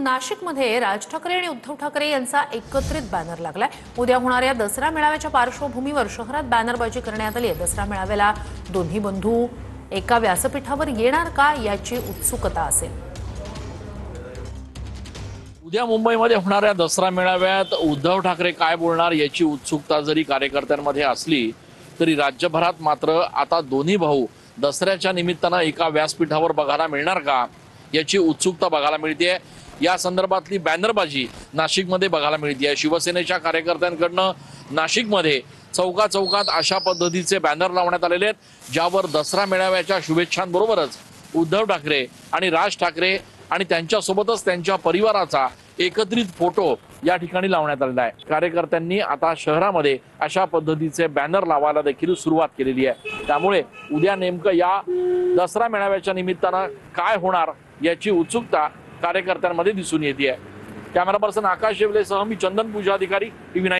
नाशिकमध्ये राज ठाकरे आणि उद्धव ठाकरे यांचा एकत्रित बॅनर लागलाय। उद्या होणाऱ्या दसरा मेळाव्याच्या पार्श्वभूमीवर शहरात बॅनरबाजी करण्यात आली आहे। दसरा मेळाव्याला दोन्ही बंधू एका व्यासपीठावर येणार का याची उत्सुकता असेल। उद्या मुंबईमध्ये होणाऱ्या दसरा मेळाव्यात उद्धव ठाकरे काय बोलणार याची उत्सुकता जरी कार्यकर्त्यांमध्ये असली तरी राज्यभरात मात्र आता दोन्ही भाऊ दसऱ्याच्या निमित्तानं एका व्यासपीठावर बघायला मिळणार का याची उत्सुकता बघायला मिळते। या संदर्भातली बॅनरबाजी नाशिकमध्ये बघायला मिळते। शिवसेनेच्या कार्यकर्त्यांकडनं नाशिकमध्ये चौका चौकात अशा पद्धतीचे बॅनर लावण्यात आलेले आहेत, ज्यावर दसरा मेळाव्याच्या शुभेच्छांबरोबरच उद्धव ठाकरे आणि राज ठाकरे आणि त्यांच्यासोबतच त्यांच्या परिवाराचा एकत्रित फोटो या ठिकाणी लावण्यात आलेला आहे। कार्यकर्त्यांनी आता शहरामध्ये अशा पद्धतीचे बॅनर लावायला देखील सुरुवात केलेली आहे। त्यामुळे उद्या नेमकं या दसरा मेळाव्याच्या निमित्तानं काय होणार याची उत्सुकता कार्यकर्त्यांमध्ये दिसून येते आहे। कॅमेरा पर्सन आकाश शेवलेसह मी चंदन पूजा अधिकारी, TV9।